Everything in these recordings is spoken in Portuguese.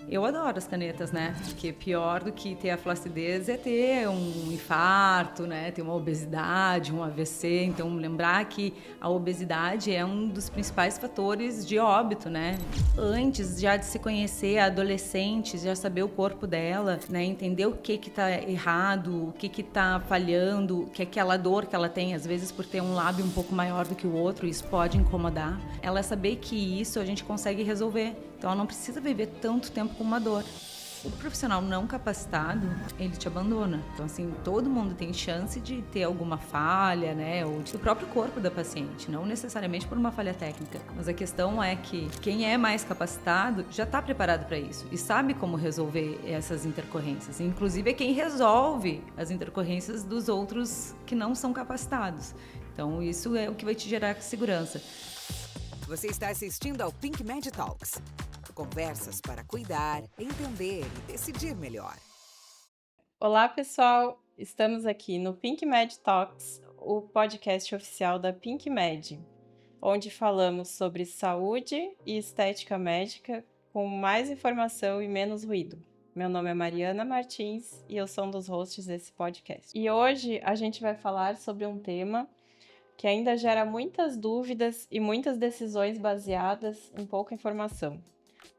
Eu adoro as canetas, né? Porque pior do que ter a flacidez é ter um infarto, né? Ter uma obesidade, um AVC. Então, lembrar que a obesidade é um dos principais fatores de óbito, né? Antes já de se conhecer a adolescente, já saber o corpo dela, né? Entender o que tá errado, o que tá falhando, que aquela dor que ela tem, às vezes por ter um lábio um pouco maior do que o outro, isso pode incomodar. Ela saber que isso a gente consegue resolver. Então, ela não precisa viver tanto tempo com uma dor. O profissional não capacitado, ele te abandona. Então, assim, todo mundo tem chance de ter alguma falha, né? Ou do próprio corpo da paciente, não necessariamente por uma falha técnica. Mas a questão é que quem é mais capacitado já está preparado para isso e sabe como resolver essas intercorrências. Inclusive, é quem resolve as intercorrências dos outros que não são capacitados. Então, isso é o que vai te gerar segurança. Você está assistindo ao Pink Med Talks. Conversas para cuidar, entender e decidir melhor. Olá, pessoal! Estamos aqui no Pink Med Talks, o podcast oficial da Pink Med, onde falamos sobre saúde e estética médica com mais informação e menos ruído. Meu nome é Mariana Martins e eu sou um dos hosts desse podcast. E hoje a gente vai falar sobre um tema que ainda gera muitas dúvidas e muitas decisões baseadas em pouca informação: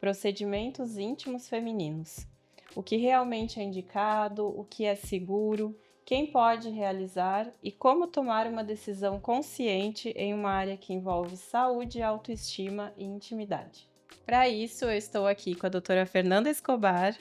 procedimentos íntimos femininos. O que realmente é indicado, o que é seguro, quem pode realizar e como tomar uma decisão consciente em uma área que envolve saúde, autoestima e intimidade. Para isso, eu estou aqui com a doutora Fernanda Escobar,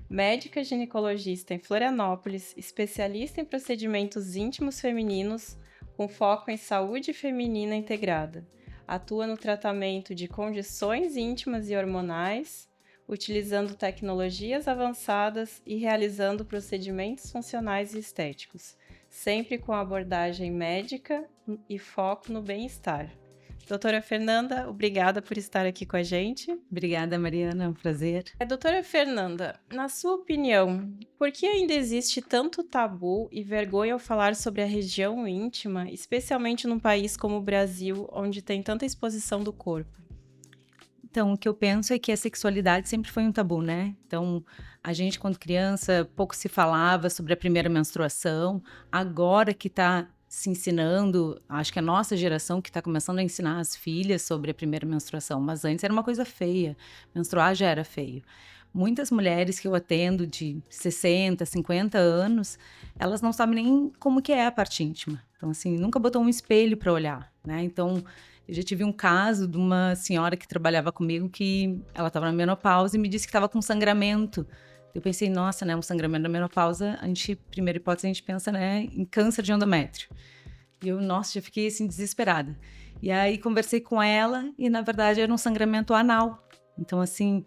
médica ginecologista em Florianópolis, especialista em procedimentos íntimos femininos, com foco em saúde feminina integrada. Atua no tratamento de condições íntimas e hormonais, utilizando tecnologias avançadas e realizando procedimentos funcionais e estéticos, sempre com abordagem médica e foco no bem-estar. Doutora Fernanda, obrigada por estar aqui com a gente. Obrigada, Mariana, é um prazer. Doutora Fernanda, na sua opinião, por que ainda existe tanto tabu e vergonha ao falar sobre a região íntima, especialmente num país como o Brasil, onde tem tanta exposição do corpo? Então, o que eu penso é que a sexualidade sempre foi um tabu, né? Então, a gente, quando criança, pouco se falava sobre a primeira menstruação. Agora que está se ensinando, acho que a nossa geração que está começando a ensinar as filhas sobre a primeira menstruação, mas antes era uma coisa feia. Menstruar já era feio. Muitas mulheres que eu atendo de 60, 50 anos, elas não sabem nem como que é a parte íntima. Então, assim, nunca botou um espelho para olhar, né? Então, eu já tive um caso de uma senhora que trabalhava comigo que ela estava na menopausa e me disse que estava com sangramento. Eu pensei, nossa, né, um sangramento na menopausa, primeira hipótese, a gente pensa, né, em câncer de endométrio. E eu, nossa, já fiquei assim desesperada. E aí conversei com ela e, na verdade, era um sangramento anal. Então, assim,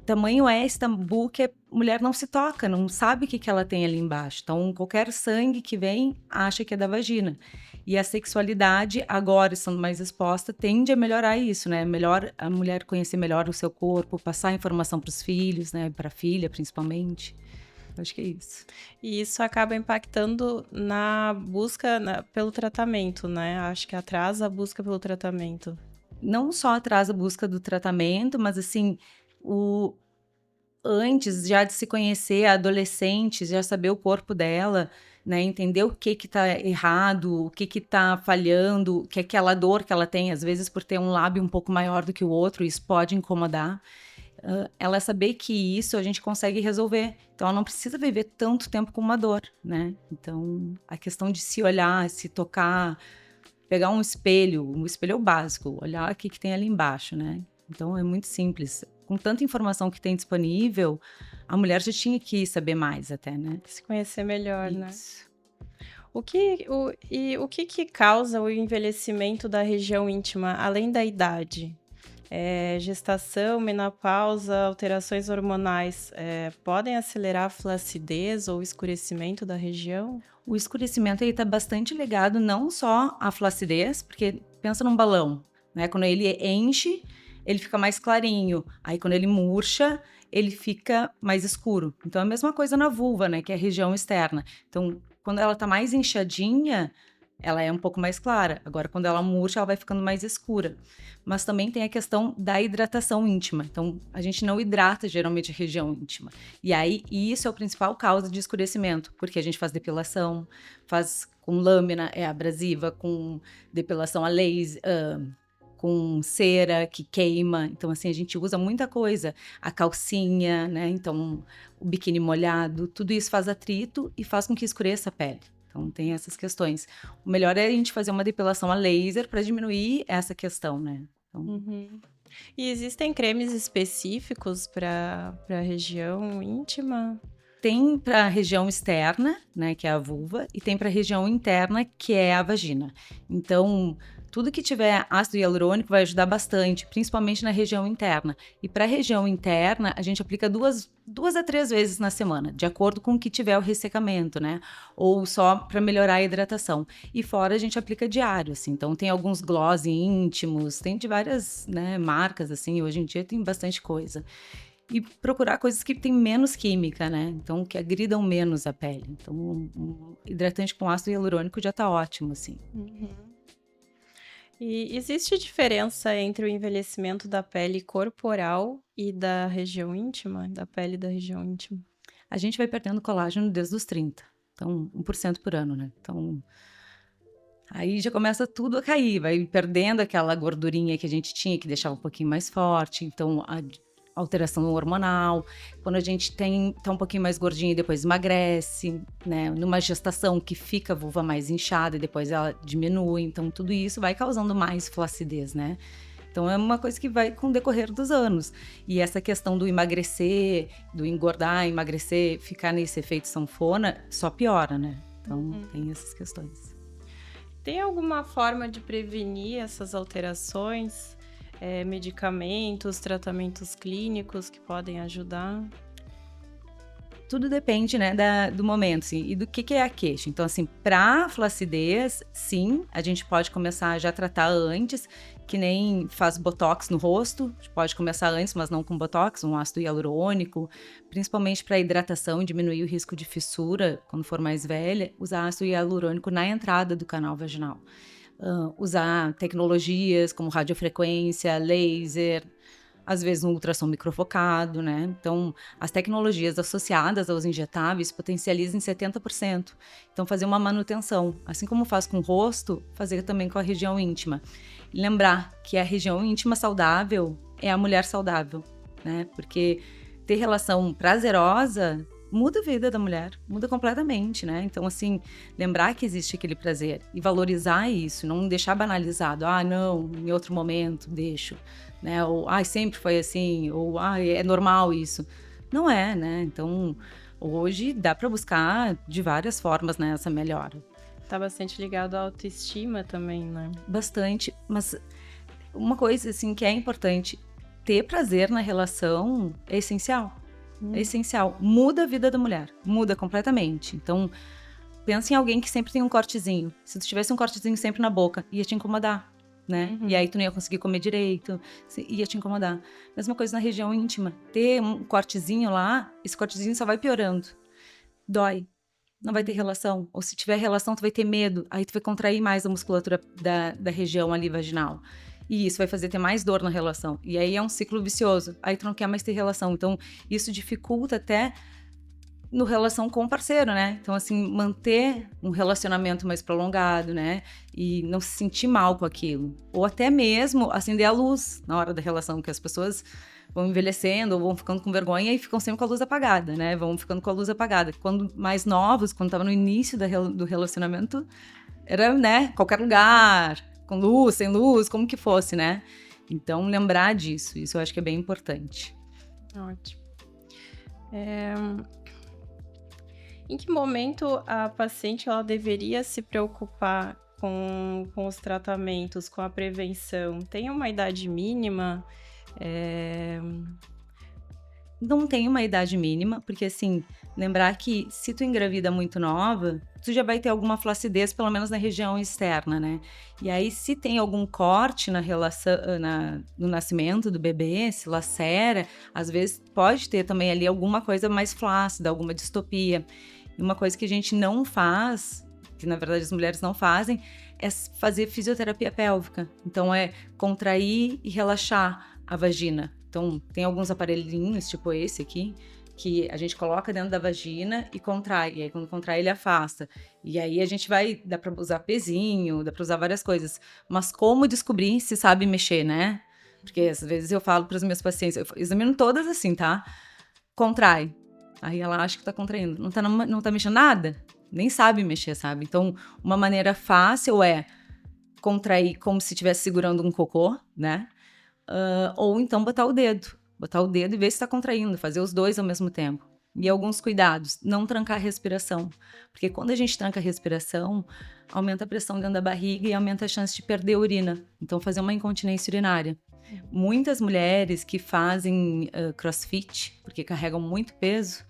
tamanho é esse tabu que a mulher não se toca, não sabe o que ela tem ali embaixo. Então, qualquer sangue que vem, acha que é da vagina. E a sexualidade, agora estando mais exposta, tende a melhorar isso, né? Melhor a mulher conhecer melhor o seu corpo, passar informação para os filhos, né? Para a filha, principalmente. Acho que é isso. E isso acaba impactando na busca pelo tratamento, né? Acho que atrasa a busca pelo tratamento. Não só atrasa a busca do tratamento, mas assim, antes já de se conhecer a adolescente, já saber o corpo dela, né, entender o que tá errado, o que tá falhando, que aquela dor que ela tem, às vezes por ter um lábio um pouco maior do que o outro, isso pode incomodar. Ela saber que isso a gente consegue resolver. Então, ela não precisa viver tanto tempo com uma dor, né? Então, a questão de se olhar, se tocar, pegar um espelho é o básico, olhar o que tem ali embaixo, né? Então, é muito simples. Com tanta informação que tem disponível, a mulher já tinha que saber mais até, né? Se conhecer melhor, Isso. né? O que causa o envelhecimento da região íntima, além da idade? Gestação, menopausa, alterações hormonais podem acelerar a flacidez ou escurecimento da região? O escurecimento está bastante ligado não só à flacidez, porque pensa num balão, né? Quando ele enche, ele fica mais clarinho. Aí quando ele murcha, ele fica mais escuro. Então é a mesma coisa na vulva, né? Que é a região externa. Então, quando ela está mais inchadinha, ela é um pouco mais clara. Agora, quando ela murcha, ela vai ficando mais escura. Mas também tem a questão da hidratação íntima. Então, a gente não hidrata geralmente a região íntima. E aí, isso é o principal causa de escurecimento, porque a gente faz depilação, faz com lâmina, é abrasiva, com depilação a laser, com cera que queima. Então, assim, a gente usa muita coisa. A calcinha, né? Então, o biquíni molhado, tudo isso faz atrito e faz com que escureça a pele. Então, tem essas questões. O melhor é a gente fazer uma depilação a laser para diminuir essa questão, né? Então, Uhum. E existem cremes específicos para a região íntima? tem para a região externa, né, que é a vulva, e tem para a região interna, que é a vagina. Então, tudo que tiver ácido hialurônico vai ajudar bastante, principalmente na região interna. E para a região interna, a gente aplica duas a 3 vezes na semana, de acordo com o que tiver o ressecamento, né? Ou só para melhorar a hidratação. E fora a gente aplica diário, assim. Então tem alguns gloss íntimos, tem de várias, né, marcas, assim. Hoje em dia tem bastante coisa. E procurar coisas que têm menos química, né? Então, que agridam menos a pele. Então, um hidratante com ácido hialurônico já tá ótimo, assim. Uhum. E existe diferença entre o envelhecimento da pele corporal e da região íntima, da pele da região íntima? A gente vai perdendo colágeno desde os 30. Então, 1% por ano, né? Então, aí já começa tudo a cair, vai perdendo aquela gordurinha que a gente tinha, que deixava um pouquinho mais forte. Então, a alteração hormonal. Quando a gente tá um pouquinho mais gordinha e depois emagrece, né? Numa gestação que fica a vulva mais inchada e depois ela diminui. Então, tudo isso vai causando mais flacidez, né? Então, é uma coisa que vai com o decorrer dos anos. E essa questão do emagrecer, do engordar, emagrecer, ficar nesse efeito sanfona, só piora, né? Então, tem essas questões. Tem alguma forma de prevenir essas alterações? Medicamentos, tratamentos clínicos que podem ajudar? Tudo depende, né, do momento, assim, e do que é a queixa. Então, assim, para flacidez, sim, a gente pode começar a já tratar antes, que nem faz botox no rosto, pode começar antes, mas não com botox, um ácido hialurônico, principalmente para hidratação e diminuir o risco de fissura quando for mais velha, usar ácido hialurônico na entrada do canal vaginal. Usar tecnologias como radiofrequência, laser, às vezes um ultrassom microfocado, né? Então, as tecnologias associadas aos injetáveis potencializam em 70%. Então, fazer uma manutenção, assim como faz com o rosto, fazer também com a região íntima. E lembrar que a região íntima saudável é a mulher saudável, né? Porque ter relação prazerosa muda a vida da mulher, muda completamente, né? Então, assim, lembrar que existe aquele prazer e valorizar isso, não deixar banalizado. Ah, não, em outro momento, deixo, né? Ou, sempre foi assim, ou, é normal isso. Não é, né? Então, hoje dá para buscar de várias formas, né, essa melhora. Tá bastante ligado à autoestima também, né? Bastante, mas uma coisa, assim, que é importante, ter prazer na relação é essencial. É essencial. Muda a vida da mulher. Muda completamente. Então, pensa em alguém que sempre tem um cortezinho. Se tu tivesse um cortezinho sempre na boca, ia te incomodar, né? E aí tu não ia conseguir comer direito, ia te incomodar. Mesma coisa na região íntima. Ter um cortezinho lá, esse cortezinho só vai piorando. Dói. Não vai ter relação. Ou se tiver relação, tu vai ter medo. Aí tu vai contrair mais a musculatura da região ali vaginal. E isso vai fazer ter mais dor na relação. E aí é um ciclo vicioso. Aí tu não quer mais ter relação. Então, isso dificulta até no relação com o parceiro, né? Então, assim, manter um relacionamento mais prolongado, né? E não se sentir mal com aquilo. Ou até mesmo acender a luz na hora da relação, que as pessoas vão envelhecendo ou vão ficando com vergonha e ficam sempre com a luz apagada, né? Vão ficando com a luz apagada. Quando mais novos, quando tava no início do relacionamento, era, né? Qualquer lugar, com luz, sem luz, como que fosse, né? Então, lembrar disso, isso eu acho que é bem importante. Ótimo. Em que momento a paciente ela deveria se preocupar com os tratamentos, com a prevenção? Tem uma idade mínima? Não tem uma idade mínima, porque assim, lembrar que se tu engravida muito nova, tu já vai ter alguma flacidez, pelo menos na região externa, né? E aí, se tem algum corte na relação, no nascimento do bebê, se lacera, às vezes pode ter também ali alguma coisa mais flácida, alguma distopia. E uma coisa que a gente não faz que na verdade as mulheres não fazem, é fazer fisioterapia pélvica. Então, é contrair e relaxar a vagina. Então, tem alguns aparelhinhos, tipo esse aqui, que a gente coloca dentro da vagina e contrai. E aí, quando contrai, ele afasta. E aí, dá pra usar pezinho, dá pra usar várias coisas. Mas como descobrir se sabe mexer, né? Porque às vezes eu falo para os meus pacientes, eu examino todas assim, tá? Contrai. Aí ela acha que tá contraindo. Não tá mexendo nada? Nem sabe mexer, sabe? Então, uma maneira fácil é contrair como se estivesse segurando um cocô, né? Ou então botar o dedo. Botar o dedo e ver se tá contraindo. Fazer os dois ao mesmo tempo. E alguns cuidados. Não trancar a respiração. Porque quando a gente tranca a respiração, aumenta a pressão dentro da barriga e aumenta a chance de perder a urina. Então, fazer uma incontinência urinária. Muitas mulheres que fazem crossfit, porque carregam muito peso,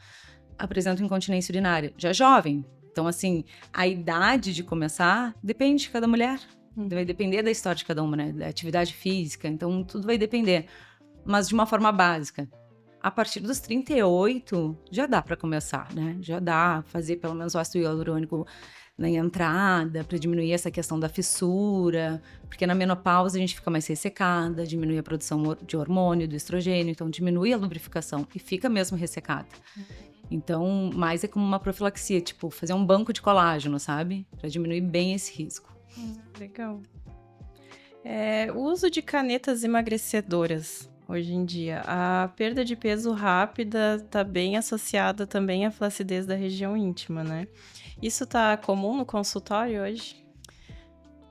apresentam incontinência urinária. Já jovem. Então, assim, a idade de começar depende de cada mulher. Vai depender da história de cada uma, né? Da atividade física. Então, tudo vai depender. Mas de uma forma básica. A partir dos 38, já dá para começar, né? Já dá fazer pelo menos o ácido hialurônico na entrada, para diminuir essa questão da fissura, porque na menopausa a gente fica mais ressecada, diminui a produção de hormônio, do estrogênio, então diminui a lubrificação e fica mesmo ressecada. Então, mais é como uma profilaxia, tipo, fazer um banco de colágeno, sabe? Para diminuir bem esse risco. Legal. O uso de canetas emagrecedoras. Hoje em dia, a perda de peso rápida está bem associada também à flacidez da região íntima, né? Isso tá comum no consultório hoje?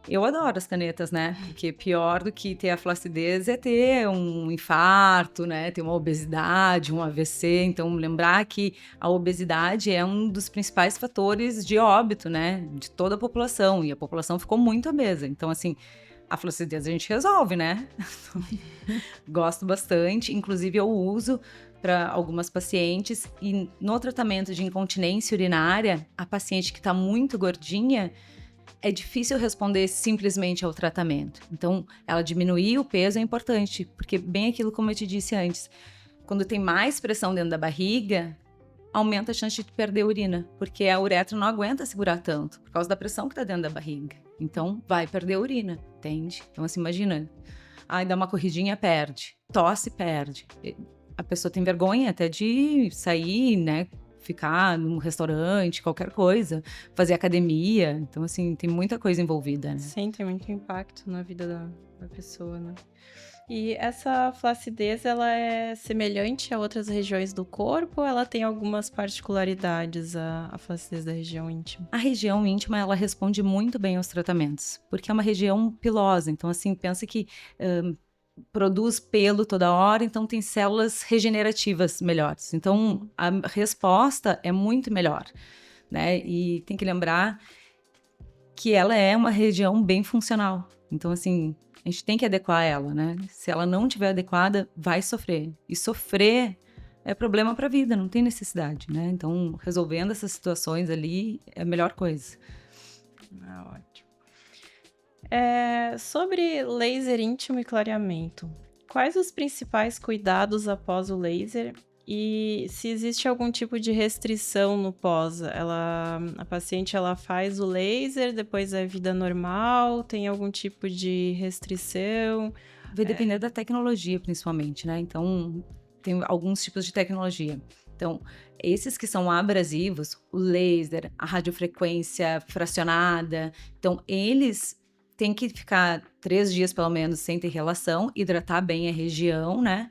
Eu adoro as canetas, né? Porque pior do que ter a flacidez é ter um infarto, né? Ter uma obesidade, um AVC. Então, lembrar que a obesidade é um dos principais fatores de óbito, né? De toda a população. E a população ficou muito obesa. Então, assim, a flacidez a gente resolve, né? Gosto bastante. Inclusive, eu uso para algumas pacientes. E no tratamento de incontinência urinária, a paciente que está muito gordinha, é difícil responder simplesmente ao tratamento. Então, ela diminuir o peso é importante, porque bem aquilo como eu te disse antes, quando tem mais pressão dentro da barriga, aumenta a chance de perder urina, porque a uretra não aguenta segurar tanto, por causa da pressão que está dentro da barriga. Então, vai perder urina, entende? Então, assim, imagina, dá uma corridinha, perde, tosse, perde. A pessoa tem vergonha até de sair, né? Ficar num restaurante, qualquer coisa, fazer academia. Então, assim, tem muita coisa envolvida, né? Sim, tem muito impacto na vida da pessoa, né? E essa flacidez, ela é semelhante a outras regiões do corpo ou ela tem algumas particularidades, a flacidez da região íntima? A região íntima, ela responde muito bem aos tratamentos, porque é uma região pilosa. Então, assim, pensa que produz pelo toda hora, então tem células regenerativas melhores. Então, a resposta é muito melhor, né? E tem que lembrar que ela é uma região bem funcional. Então, assim, a gente tem que adequar ela, né? Se ela não estiver adequada, vai sofrer. E sofrer é problema para a vida, não tem necessidade, né? Então, resolvendo essas situações ali é a melhor coisa. Ótimo. Sobre laser íntimo e clareamento, quais os principais cuidados após o laser e se existe algum tipo de restrição no pós? A paciente ela faz o laser, depois é vida normal, tem algum tipo de restrição? Vai depender da tecnologia, principalmente, né? Então, tem alguns tipos de tecnologia. Então, esses que são abrasivos, o laser, a radiofrequência fracionada, então, eles têm que ficar 3 dias, pelo menos, sem ter relação, hidratar bem a região, né?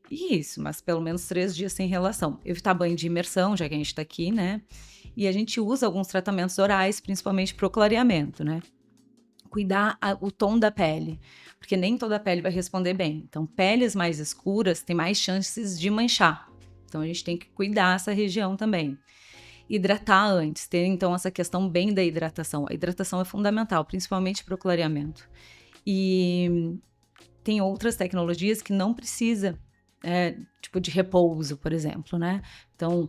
Isso, mas pelo menos 3 dias sem relação. Evitar banho de imersão, já que a gente tá aqui, né? E a gente usa alguns tratamentos orais, principalmente pro clareamento, né? Cuidar o tom da pele, porque nem toda a pele vai responder bem. Então, peles mais escuras têm mais chances de manchar. Então, a gente tem que cuidar essa região também. Hidratar antes, ter então essa questão bem da hidratação. A hidratação é fundamental, principalmente para o clareamento. E tem outras tecnologias que não precisa, tipo de repouso, por exemplo, né? Então,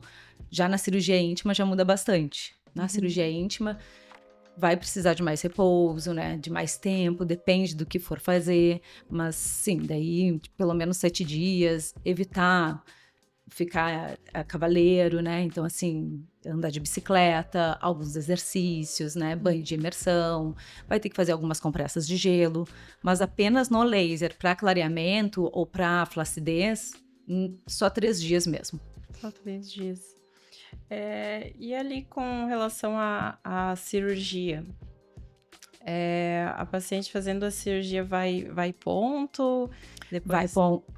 já na cirurgia íntima já muda bastante. Na cirurgia íntima vai precisar de mais repouso, né? De mais tempo, depende do que for fazer. Mas sim, daí pelo menos 7 dias, evitar ficar cavaleiro, né? Então, assim, andar de bicicleta, alguns exercícios, né? Banho de imersão, vai ter que fazer algumas compressas de gelo, mas apenas no laser para clareamento ou para flacidez, só 3 dias mesmo. Só 3 dias. E ali com relação à cirurgia, a paciente fazendo a cirurgia vai ponto? Depois... Vai ponto.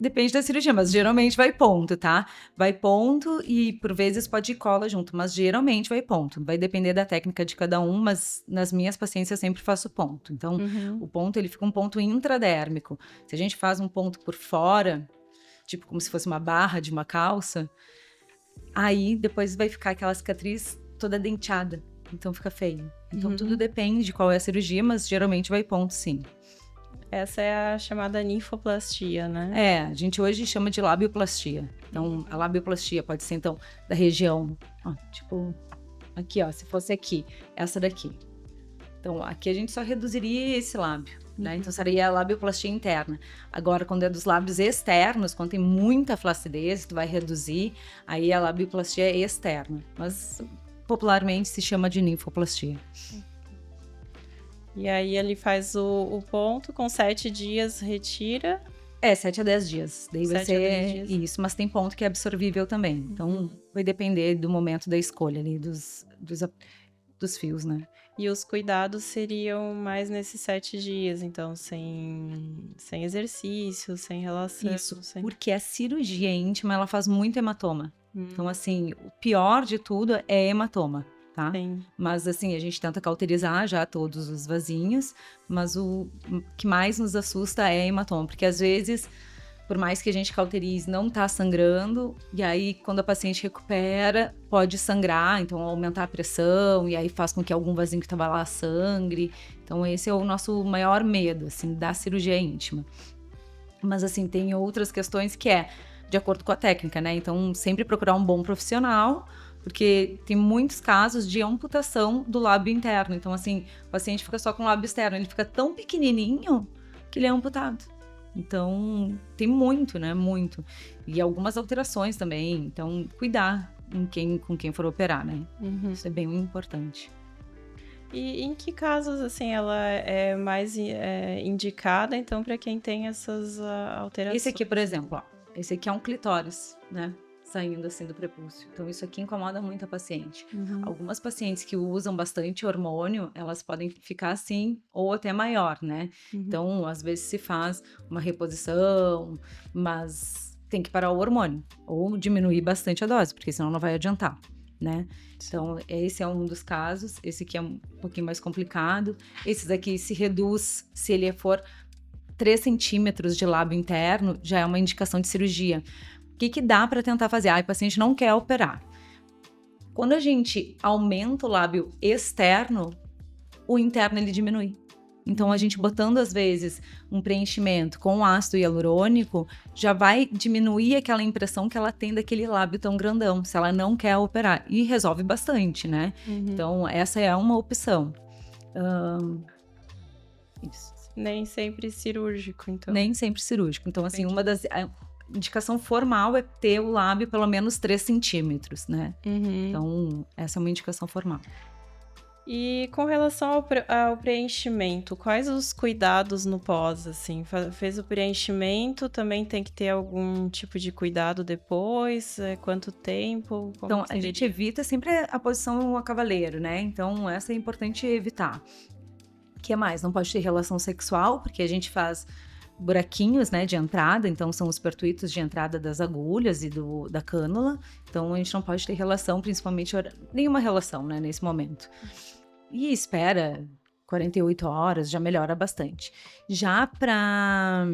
Depende da cirurgia, mas geralmente vai ponto, tá? Vai ponto e por vezes pode ir cola junto, mas geralmente vai ponto. Vai depender da técnica de cada um, mas nas minhas pacientes eu sempre faço ponto. Então, o ponto, ele fica um ponto intradérmico. Se a gente faz um ponto por fora, tipo como se fosse uma barra de uma calça, aí depois vai ficar aquela cicatriz toda denteada. Então fica feio. Então tudo depende de qual é a cirurgia, mas geralmente vai ponto, sim. Essa é a chamada ninfoplastia, né? A gente hoje chama de labioplastia. Então, a labioplastia pode ser, então, da região, ó, tipo, aqui, ó, se fosse aqui, essa daqui. Então, aqui a gente só reduziria esse lábio, né? Então, seria a labioplastia interna. Agora, quando é dos lábios externos, quando tem muita flacidez, tu vai reduzir, aí a labioplastia é externa. Mas, popularmente, se chama de ninfoplastia. E aí ele faz o ponto, com 7 dias retira. 7 a 10 dias. Daí vai ser isso, mas tem ponto que é absorvível também. Então, vai depender do momento da escolha ali, dos fios, né? E os cuidados seriam mais nesses 7 dias, então, sem exercício, sem relação. Isso, porque a cirurgia íntima, ela faz muito hematoma. Então, assim, o pior de tudo é hematoma. Tá? Sim. Mas assim, a gente tenta cauterizar já todos os vasinhos, mas o que mais nos assusta é hematoma, porque às vezes, por mais que a gente cauterize, não tá sangrando, e aí quando a paciente recupera, pode sangrar, então aumentar a pressão, e aí faz com que algum vasinho que tava lá sangre. Então esse é o nosso maior medo, assim, da cirurgia íntima. Mas assim, tem outras questões que é de acordo com a técnica, né? Então sempre procurar um bom profissional, porque tem muitos casos de amputação do lábio interno. Então, assim, o paciente fica só com o lábio externo, ele fica tão pequenininho que ele é amputado. Então, tem muito, né? Muito. E algumas alterações também. Então, cuidar com quem for operar, né? Isso é bem importante. E em que casos, assim, ela é mais indicada, então, para quem tem essas alterações? Esse aqui, por exemplo, ó. Esse aqui é um clitóris, né? Saindo assim do prepúcio. Então, isso aqui incomoda muito a paciente. Algumas pacientes que usam bastante hormônio, elas podem ficar assim, ou até maior, né? Então, às vezes se faz uma reposição, mas tem que parar o hormônio, ou diminuir bastante a dose, porque senão não vai adiantar, né? Então, esse é um dos casos. Esse aqui é um pouquinho mais complicado. Esse daqui se reduz, se ele for 3 centímetros de lábio interno, já é uma indicação de cirurgia. O que dá para tentar fazer? O paciente não quer operar. Quando a gente aumenta o lábio externo, o interno ele diminui. Então, a gente botando, às vezes, um preenchimento com ácido hialurônico, já vai diminuir aquela impressão que ela tem daquele lábio tão grandão, se ela não quer operar. E resolve bastante, né? Então, essa é uma opção. Isso. Nem sempre cirúrgico, então. Nem sempre cirúrgico. Então, assim, uma das... indicação formal é ter o lábio pelo menos 3 centímetros, né? Então, essa é uma indicação formal. E com relação ao preenchimento, quais os cuidados no pós, assim? Fez o preenchimento, também tem que ter algum tipo de cuidado depois? Quanto tempo? Então, a gente evita sempre a posição a cavaleiro, né? Então, essa é importante evitar. O que mais? Não pode ter relação sexual, porque a gente faz buraquinhos, né, de entrada, então são os pertuitos de entrada das agulhas e da cânula. Então, a gente não pode ter relação, principalmente nenhuma relação, né, nesse momento. E espera 48 horas, já melhora bastante. Já para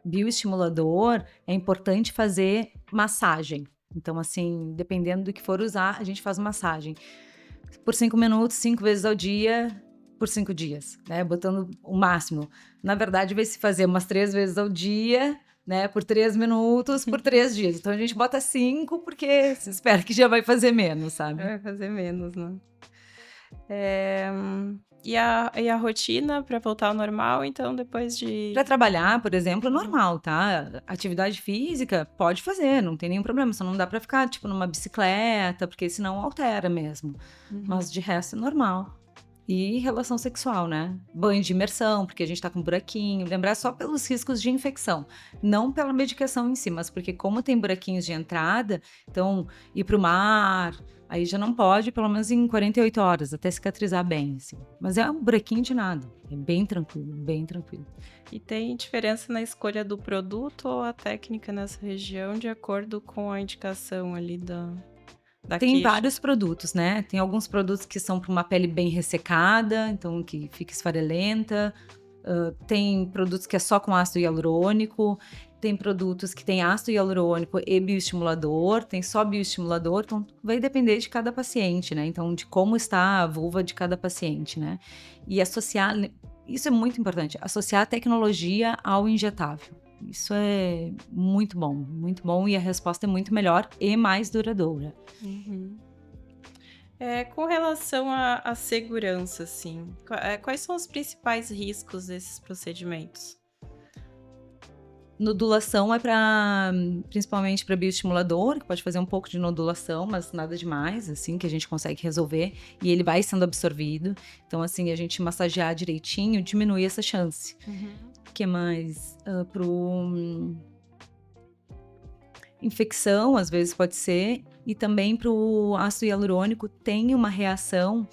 bioestimulador, é importante fazer massagem. Então, assim, dependendo do que for usar, a gente faz massagem. Por 5 minutos, 5 vezes ao dia, por 5 dias, né? Botando o máximo. Na verdade, vai se fazer umas 3 vezes ao dia, né? Por 3 minutos, por 3 dias. Então, a gente bota 5 porque se espera que já vai fazer menos, sabe? Vai fazer menos, né? E a rotina para voltar ao normal, então, depois de... Para trabalhar, por exemplo, é normal, tá? Atividade física, pode fazer, não tem nenhum problema. Só não dá para ficar, tipo, numa bicicleta, porque senão altera mesmo. Mas de resto é normal. E relação sexual, né? Banho de imersão, porque a gente tá com buraquinho. Lembrar só pelos riscos de infecção. Não pela medicação em si, mas porque como tem buraquinhos de entrada, então ir pro mar, aí já não pode, pelo menos em 48 horas, até cicatrizar bem, assim. Mas é um buraquinho de nada. É bem tranquilo, bem tranquilo. E tem diferença na escolha do produto ou a técnica nessa região de acordo com a indicação ali da Tem queixa? vários produtos, né? Tem alguns produtos que são para uma pele bem ressecada, então que fica esfarelenta. Tem produtos que é só com ácido hialurônico. Tem produtos que tem ácido hialurônico e bioestimulador. Tem só bioestimulador. Então, vai depender de cada paciente, né? Então, de como está a vulva de cada paciente, né? E associar... Isso é muito importante. Associar a tecnologia ao injetável. Isso é muito bom e a resposta é muito melhor e mais duradoura. Com relação à segurança, assim, quais são os principais riscos desses procedimentos? Nodulação é principalmente para bioestimulador, que pode fazer um pouco de nodulação, mas nada demais, assim, que a gente consegue resolver. E ele vai sendo absorvido. Então, assim, a gente massagear direitinho diminui essa chance. O que mais? Infecção, às vezes pode ser. E também para o ácido hialurônico tem uma reação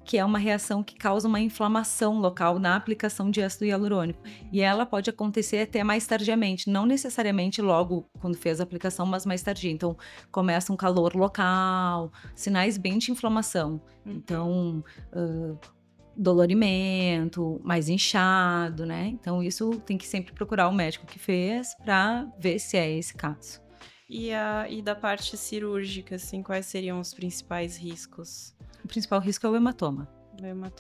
que é uma reação que causa uma inflamação local na aplicação de ácido hialurônico. E ela pode acontecer até mais tardiamente, não necessariamente logo quando fez a aplicação, mas mais tardia. Então, começa um calor local, sinais bem de inflamação. Então, dolorimento, mais inchado, né? Então, isso tem que sempre procurar o médico que fez para ver se é esse caso. E da parte cirúrgica, assim, quais seriam os principais riscos? O principal risco é o hematoma.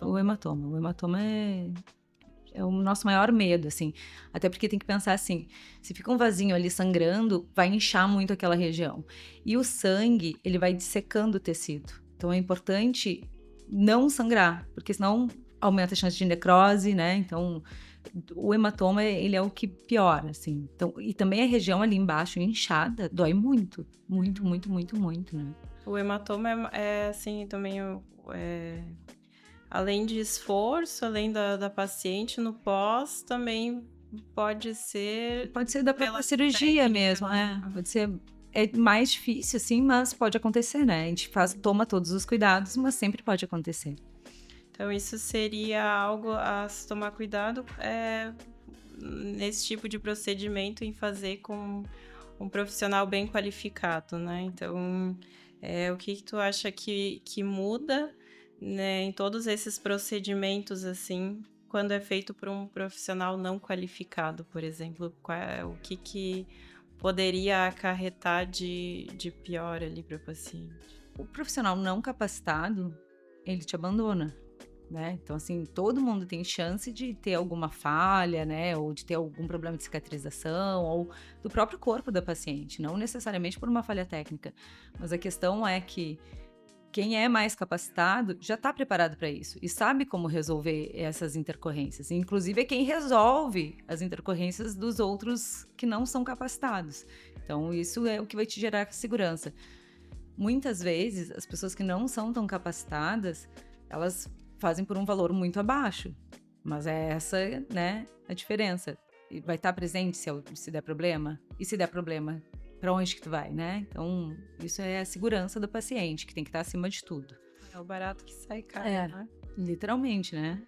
O hematoma é o nosso maior medo, assim. Até porque tem que pensar assim, se fica um vasinho ali sangrando, vai inchar muito aquela região. E o sangue, ele vai dissecando o tecido. Então é importante não sangrar, porque senão aumenta a chance de necrose, né? Então o hematoma, ele é o que piora, assim. Então, e também a região ali embaixo inchada dói muito, muito, muito, muito, muito, né? O hematoma é assim, também, além de esforço, além da paciente no pós, também pode ser... Pode ser da própria cirurgia mesmo, Pode ser... É mais difícil, assim, mas pode acontecer, né? A gente toma todos os cuidados, mas sempre pode acontecer. Então, isso seria algo a se tomar cuidado nesse tipo de procedimento, em fazer com um profissional bem qualificado, né? Então... o que tu acha que muda, né, em todos esses procedimentos, assim, quando é feito por um profissional não qualificado, por exemplo? O que poderia acarretar de pior ali para o paciente? O profissional não capacitado, ele te abandona, né? Então, assim, todo mundo tem chance de ter alguma falha, né? Ou de ter algum problema de cicatrização, ou do próprio corpo da paciente, não necessariamente por uma falha técnica. Mas a questão é que quem é mais capacitado já está preparado para isso e sabe como resolver essas intercorrências. Inclusive, é quem resolve as intercorrências dos outros que não são capacitados. Então, isso é o que vai te gerar segurança. Muitas vezes, as pessoas que não são tão capacitadas, elas fazem por um valor muito abaixo, mas é essa, né, a diferença. E vai estar presente se der problema? E se der problema, para onde que tu vai, né? Então, isso é a segurança do paciente, que tem que estar acima de tudo. É o barato que sai caro, né? Literalmente, né?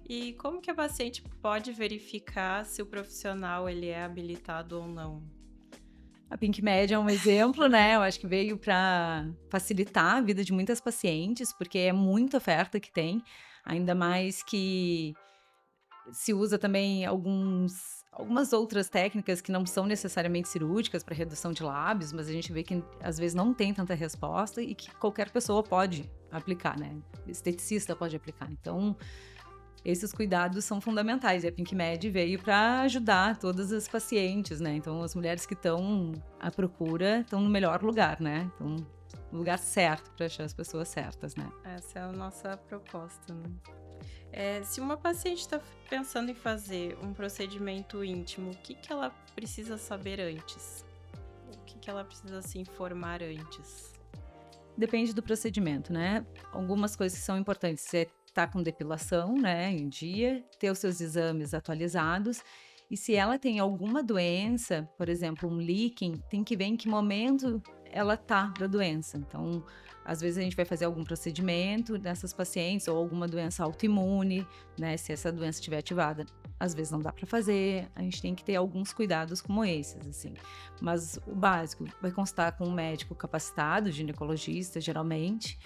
E como que a paciente pode verificar se o profissional ele é habilitado ou não? A Pink Med é um exemplo, né? Eu acho que veio para facilitar a vida de muitas pacientes, porque é muita oferta que tem, ainda mais que se usa também algumas outras técnicas que não são necessariamente cirúrgicas para redução de lábios, mas a gente vê que às vezes não tem tanta resposta e que qualquer pessoa pode aplicar, né? Esteticista pode aplicar. Então, esses cuidados são fundamentais. E a Pink Med veio para ajudar todas as pacientes, né? Então, as mulheres que estão à procura estão no melhor lugar, né? Então, no lugar certo para achar as pessoas certas, né? Essa é a nossa proposta, né? Se uma paciente está pensando em fazer um procedimento íntimo, o que ela precisa saber antes? O que ela precisa se informar antes? Depende do procedimento, né? Algumas coisas que são importantes, você tá com depilação, né, em dia, ter os seus exames atualizados, e se ela tem alguma doença, por exemplo, um líquen, tem que ver em que momento ela tá da doença. Então, às vezes a gente vai fazer algum procedimento nessas pacientes, ou alguma doença autoimune, né, se essa doença estiver ativada. Às vezes não dá para fazer, a gente tem que ter alguns cuidados como esses, assim. Mas o básico, vai constar com um médico capacitado, ginecologista, geralmente,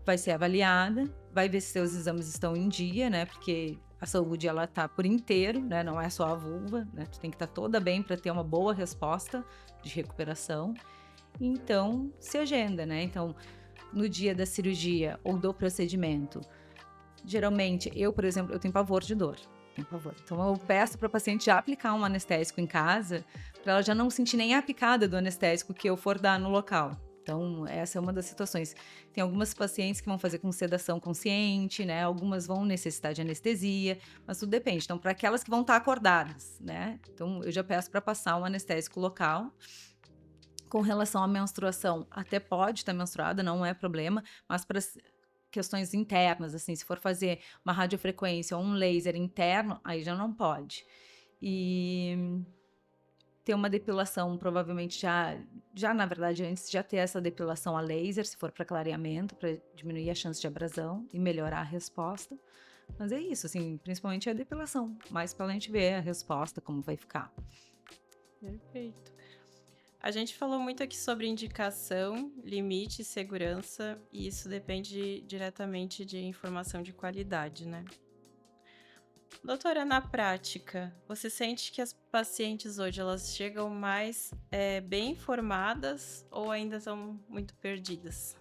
vai ser avaliada, vai ver se seus exames estão em dia, né? Porque a saúde, ela tá por inteiro, né? Não é só a vulva, né? Tu tem que estar toda bem para ter uma boa resposta de recuperação. Então, se agenda, né? Então, no dia da cirurgia ou do procedimento, geralmente, eu, por exemplo, eu tenho pavor de dor. Tenho pavor. Então, eu peço para a paciente já aplicar um anestésico em casa, para ela já não sentir nem a picada do anestésico que eu for dar no local. Então, essa é uma das situações. Tem algumas pacientes que vão fazer com sedação consciente, né? Algumas vão necessitar de anestesia, mas tudo depende. Então, para aquelas que vão estar acordadas, né? Então, eu já peço para passar um anestésico local. Com relação à menstruação, até pode estar menstruada, não é problema, mas para questões internas, assim, se for fazer uma radiofrequência ou um laser interno, aí já não pode. E ter uma depilação, provavelmente já na verdade, antes já ter essa depilação a laser, se for para clareamento, para diminuir a chance de abrasão e melhorar a resposta. Mas é isso, assim, principalmente a depilação, mais para a gente ver a resposta, como vai ficar. Perfeito. A gente falou muito aqui sobre indicação, limite e segurança, e isso depende diretamente de informação de qualidade, né? Doutora, na prática, você sente que as pacientes hoje elas chegam mais bem informadas ou ainda estão muito perdidas?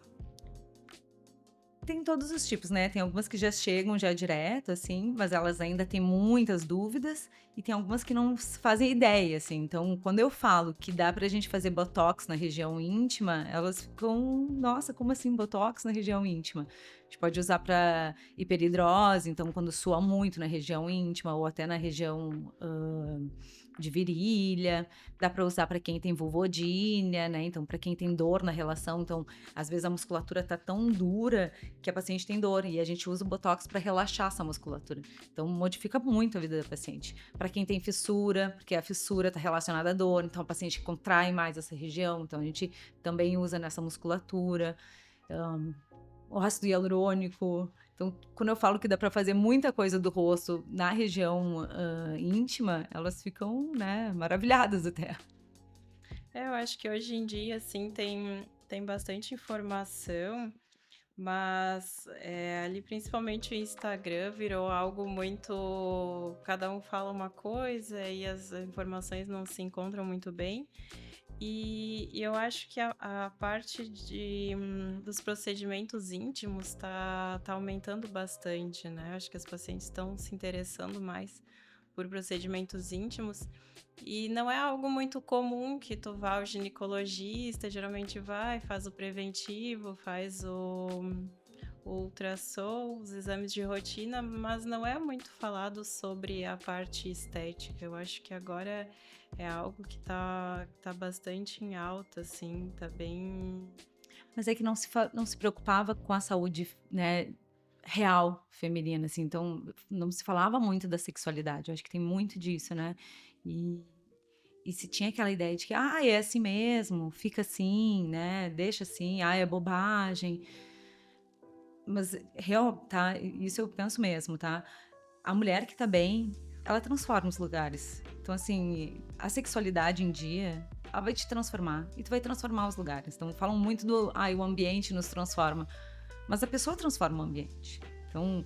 Tem todos os tipos, né? Tem algumas que já chegam já direto, assim, mas elas ainda têm muitas dúvidas, e tem algumas que não fazem ideia, assim. Então, quando eu falo que dá pra gente fazer botox na região íntima, elas ficam, nossa, como assim botox na região íntima? A gente pode usar para hiperidrose, então quando sua muito na região íntima ou até na região de virilha, dá para usar para quem tem vulvodínia, né? Então, para quem tem dor na relação, então, às vezes a musculatura tá tão dura que a paciente tem dor e a gente usa o botox para relaxar essa musculatura. Então, modifica muito a vida da paciente. Para quem tem fissura, porque a fissura tá relacionada à dor, então a paciente contrai mais essa região, então a gente também usa nessa musculatura. O ácido hialurônico. Então, quando eu falo que dá para fazer muita coisa do rosto na região íntima, elas ficam, né, maravilhadas até. Eu acho que hoje em dia, assim, tem bastante informação, mas ali principalmente o Instagram virou algo muito... Cada um fala uma coisa e as informações não se encontram muito bem. E eu acho que a parte dos procedimentos íntimos tá aumentando bastante, né? Eu acho que as pacientes estão se interessando mais por procedimentos íntimos. E não é algo muito comum que tu vá ao ginecologista, geralmente faz o preventivo, faz o ultrassom, os exames de rotina, mas não é muito falado sobre a parte estética. Eu acho que agora é algo que tá bastante em alta, assim, tá bem... Mas é que não se preocupava com a saúde, né, real feminina, assim, então não se falava muito da sexualidade, eu acho que tem muito disso, né, e se tinha aquela ideia de que, é assim mesmo, fica assim, né, deixa assim, é bobagem, mas tá, isso eu penso mesmo, tá, a mulher que tá bem, ela transforma os lugares, então assim, a sexualidade em dia, ela vai te transformar, e tu vai transformar os lugares, então falam muito o ambiente nos transforma, mas a pessoa transforma o ambiente. Então,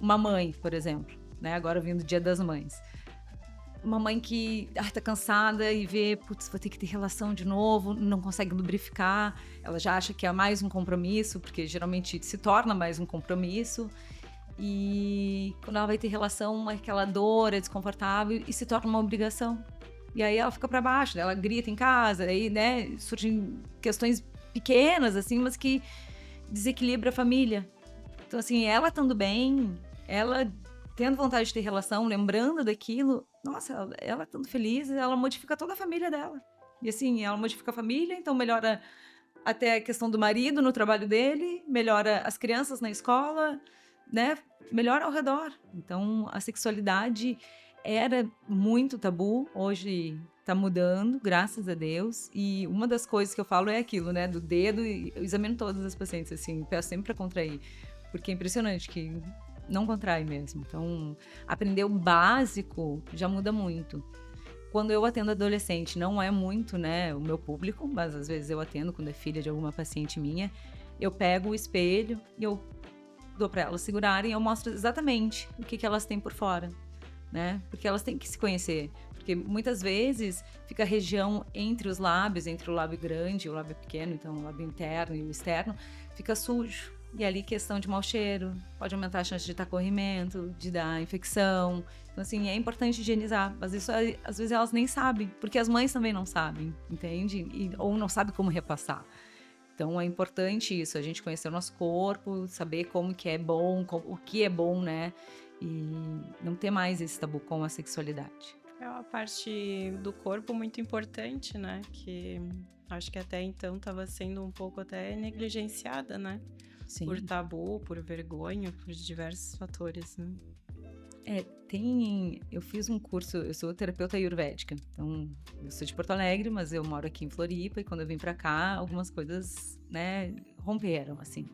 uma mãe, por exemplo, né? Agora vindo o Dia das Mães. Uma mãe que tá cansada e vê, putz, vou ter que ter relação de novo, não consegue lubrificar, ela já acha que é mais um compromisso, porque geralmente se torna mais um compromisso. E quando ela vai ter relação, aquela dor é desconfortável e se torna uma obrigação. E aí ela fica para baixo, ela grita em casa, aí, né, surgem questões pequenas, assim, mas que desequilibra a família. Então, assim, ela estando bem, ela tendo vontade de ter relação, lembrando daquilo, nossa, ela estando feliz, ela modifica toda a família dela. E assim, ela modifica a família, então melhora até a questão do marido no trabalho dele, melhora as crianças na escola, né? Melhora ao redor. Então, a sexualidade era muito tabu, hoje tá mudando, graças a Deus. E uma das coisas que eu falo é aquilo, né? Do dedo, e eu examino todas as pacientes, assim, peço sempre pra contrair. Porque é impressionante que não contrai mesmo. Então, aprender o básico já muda muito. Quando eu atendo adolescente, não é muito, né, o meu público, mas às vezes eu atendo quando é filha de alguma paciente minha, eu pego o espelho e eu dou para elas segurarem, eu mostro exatamente o que elas têm por fora, né? Porque elas têm que se conhecer. Porque muitas vezes fica a região entre os lábios, entre o lábio grande e o lábio pequeno, então o lábio interno e o externo, fica sujo. E ali questão de mau cheiro, pode aumentar a chance de dar corrimento, de dar infecção. Então, assim, é importante higienizar. Mas isso, às vezes, elas nem sabem, porque as mães também não sabem, entende? Ou não sabem como repassar. Então, é importante isso, a gente conhecer o nosso corpo, saber como que é bom, o que é bom, né? E não ter mais esse tabu com a sexualidade. É uma parte do corpo muito importante, né? Que acho que até então estava sendo um pouco até negligenciada, né? Sim. Por tabu, por vergonha, por diversos fatores, né? Eu fiz um curso, eu sou terapeuta ayurvédica, então eu sou de Porto Alegre, mas eu moro aqui em Floripa, e quando eu vim pra cá, algumas coisas, né, romperam, assim.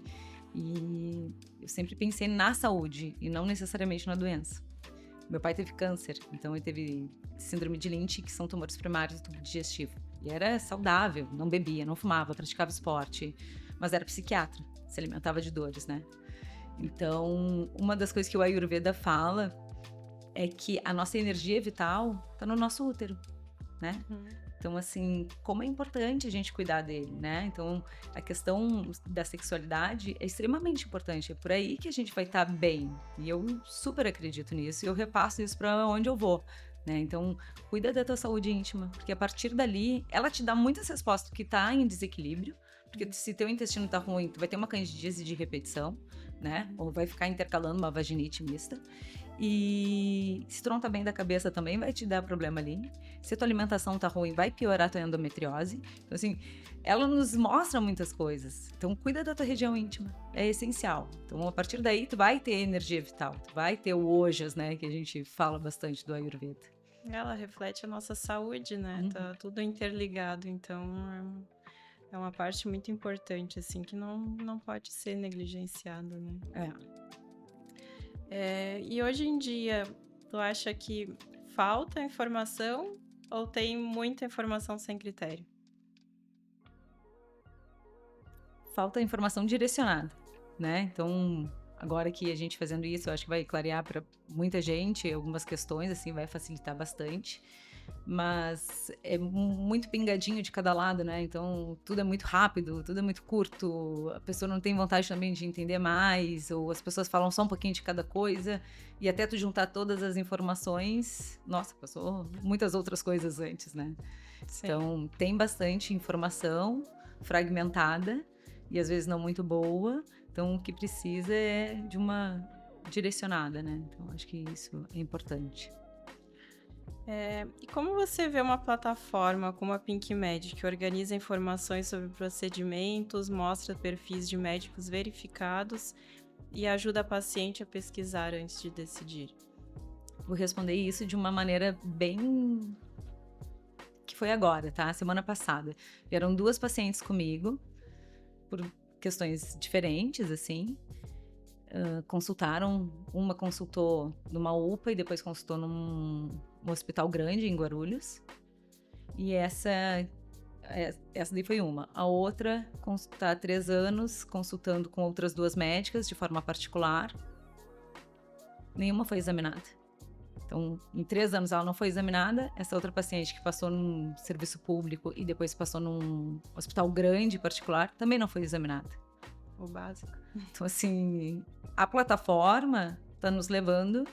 E eu sempre pensei na saúde e não necessariamente na doença. Meu pai teve câncer, então ele teve síndrome de Lynch, que são tumores primários do tubo digestivo. E era saudável, não bebia, não fumava, praticava esporte, mas era psiquiatra, se alimentava de dores, né? Então, uma das coisas que o Ayurveda fala é que a nossa energia vital está no nosso útero, né? Então, assim, como é importante a gente cuidar dele, né? Então, a questão da sexualidade é extremamente importante. É por aí que a gente vai estar bem. E eu super acredito nisso e eu repasso isso para onde eu vou, né? Então, cuida da tua saúde íntima, porque a partir dali, ela te dá muitas respostas que tá em desequilíbrio, porque se teu intestino tá ruim, tu vai ter uma candidíase de repetição, né? Ou vai ficar intercalando uma vaginite mista. E se tu não tá bem da cabeça também vai te dar problema ali. Se a tua alimentação tá ruim, vai piorar a tua endometriose. Então, assim, ela nos mostra muitas coisas. Então, cuida da tua região íntima. É essencial. Então, a partir daí, tu vai ter energia vital. Tu vai ter o ojas, né? Que a gente fala bastante do Ayurveda. Ela reflete a nossa saúde, né? Tá tudo interligado. Então, é uma parte muito importante, assim, que não pode ser negligenciada, né? E hoje em dia, tu acha que falta informação ou tem muita informação sem critério? Falta informação direcionada, né? Então, agora que a gente fazendo isso, eu acho que vai clarear para muita gente algumas questões, assim, vai facilitar bastante. Mas é muito pingadinho de cada lado, né? Então, tudo é muito rápido, tudo é muito curto, a pessoa não tem vontade também de entender mais, ou as pessoas falam só um pouquinho de cada coisa, e até tu juntar todas as informações, nossa, passou muitas outras coisas antes, né? Sim. Então, tem bastante informação fragmentada, e às vezes não muito boa, então o que precisa é de uma direcionada, né? Então, acho que isso é importante. E como você vê uma plataforma como a PinkMed, que organiza informações sobre procedimentos, mostra perfis de médicos verificados e ajuda a paciente a pesquisar antes de decidir? Vou responder isso de uma maneira bem... que foi agora, tá? Semana passada. Vieram 2 pacientes comigo, por questões diferentes, assim. Consultaram, uma consultou numa UPA e depois consultou num hospital grande em Guarulhos, e essa daí foi uma. A outra está há 3 anos consultando com outras 2 médicas de forma particular, nenhuma foi examinada. Então, em 3 anos ela não foi examinada. Essa outra paciente que passou num serviço público e depois passou num hospital grande particular também não foi examinada. O básico. Então, assim, a plataforma está nos levando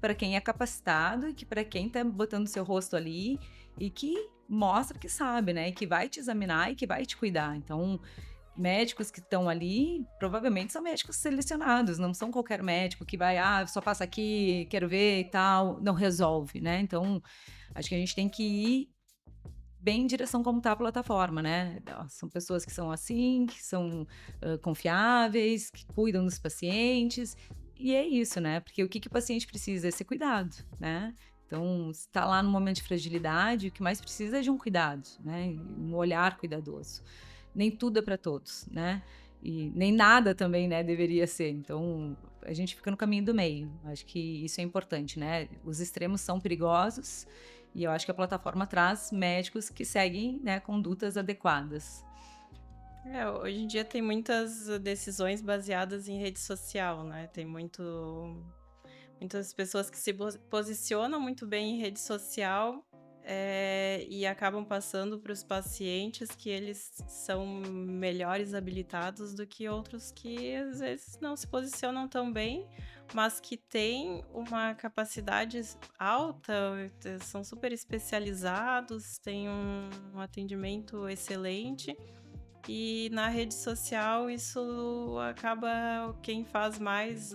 para quem é capacitado e que para quem está botando seu rosto ali e que mostra que sabe, né? E que vai te examinar e que vai te cuidar. Então, médicos que estão ali, provavelmente são médicos selecionados, não são qualquer médico que vai, só passa aqui, quero ver e tal, não resolve, né? Então, acho que a gente tem que ir bem em direção como está a plataforma, né? São pessoas que são assim, que são confiáveis, que cuidam dos pacientes, e é isso, né? Porque o que o paciente precisa é ser cuidado, né? Então, se está lá no momento de fragilidade, o que mais precisa é de um cuidado, né? Um olhar cuidadoso. Nem tudo é para todos, né? E nem nada também, né, deveria ser. Então, a gente fica no caminho do meio. Acho que isso é importante, né? Os extremos são perigosos e eu acho que a plataforma traz médicos que seguem, né, condutas adequadas. Hoje em dia tem muitas decisões baseadas em rede social, né? Tem muitas pessoas que se posicionam muito bem em rede social e acabam passando para os pacientes que eles são melhores habilitados do que outros que às vezes não se posicionam tão bem, mas que têm uma capacidade alta, são super especializados, têm um atendimento excelente. E na rede social isso acaba, quem faz mais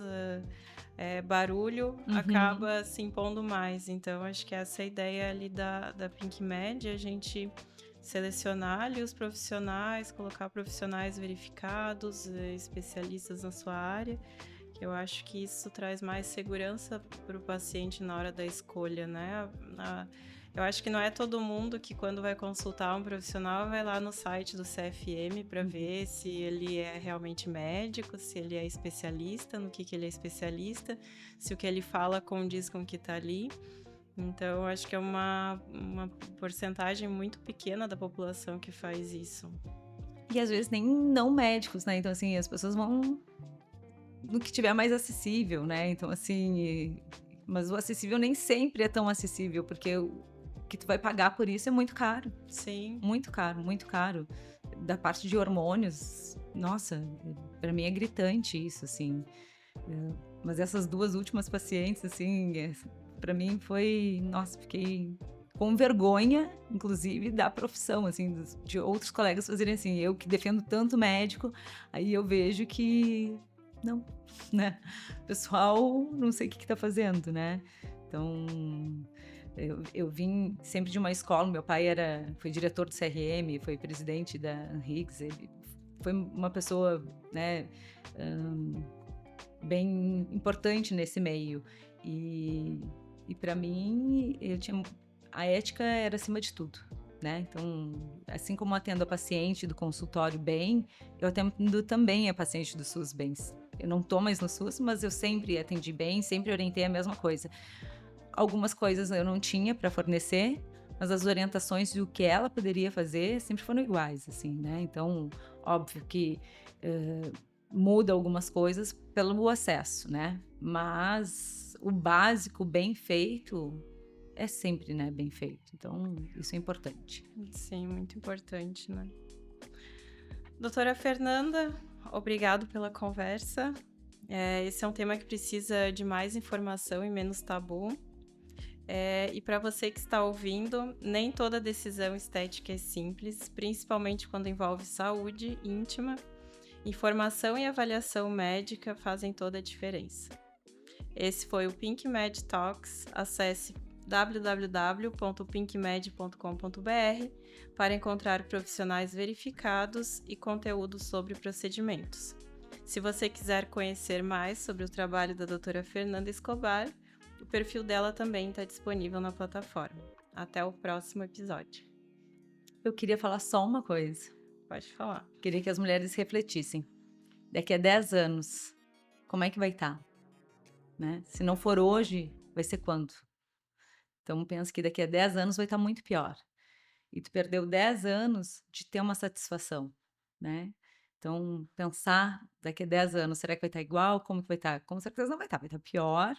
barulho acaba se impondo mais. Então acho que essa é a ideia ali da Pink Med, a gente selecionar ali os profissionais, colocar profissionais verificados, especialistas na sua área. Eu acho que isso traz mais segurança para o paciente na hora da escolha, né? Eu acho que não é todo mundo que, quando vai consultar um profissional, vai lá no site do CFM para ver se ele é realmente médico, se ele é especialista, no que ele é especialista, se o que ele fala condiz com o que está ali. Então, eu acho que é uma porcentagem muito pequena da população que faz isso. E às vezes nem não médicos, né? Então, assim, as pessoas vão no que tiver mais acessível, né? Então, assim, mas o acessível nem sempre é tão acessível, porque o que tu vai pagar por isso é muito caro. Sim. Muito caro, muito caro. Da parte de hormônios, nossa, para mim é gritante isso, assim. Mas essas duas últimas pacientes, assim, para mim foi, nossa, fiquei com vergonha, inclusive, da profissão, assim, de outros colegas fazerem assim. Eu que defendo tanto médico, aí eu vejo que não, né? O pessoal não sei o que tá fazendo, né? Então, eu vim sempre de uma escola, meu pai foi diretor do CRM, foi presidente da Higgs, ele foi uma pessoa, né, bem importante nesse meio. E para mim, a ética era acima de tudo, né? Então, assim como eu atendo a paciente do consultório bem, eu atendo também a paciente do SUS bem. Eu não tô mais no SUS, mas eu sempre atendi bem, sempre orientei a mesma coisa. Algumas coisas eu não tinha para fornecer, mas as orientações do que ela poderia fazer sempre foram iguais, assim, né? Então, óbvio que muda algumas coisas pelo acesso, né? Mas o básico bem feito é sempre, né, bem feito. Então, isso é importante. Sim, muito importante, né? Doutora Fernanda, obrigado pela conversa. Esse é um tema que precisa de mais informação e menos tabu. E para você que está ouvindo, nem toda decisão estética é simples, principalmente quando envolve saúde íntima. Informação e avaliação médica fazem toda a diferença. Esse foi o Pink Med Talks. Acesse www.pinkmed.com.br para encontrar profissionais verificados e conteúdo sobre procedimentos. Se você quiser conhecer mais sobre o trabalho da doutora Fernanda Escobar, o perfil dela também está disponível na plataforma. Até o próximo episódio. Eu queria falar só uma coisa. Pode falar. Queria que as mulheres refletissem. Daqui a 10 anos, como é que vai estar? Né? Se não for hoje, vai ser quando? Então, pensa que daqui a 10 anos vai estar muito pior. E tu perdeu 10 anos de ter uma satisfação, né? Então, pensar daqui a 10 anos, será que vai estar igual? Como que vai estar? Com certeza não vai estar pior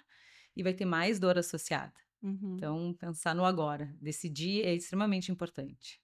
e vai ter mais dor associada. Então, pensar no agora. Decidir é extremamente importante.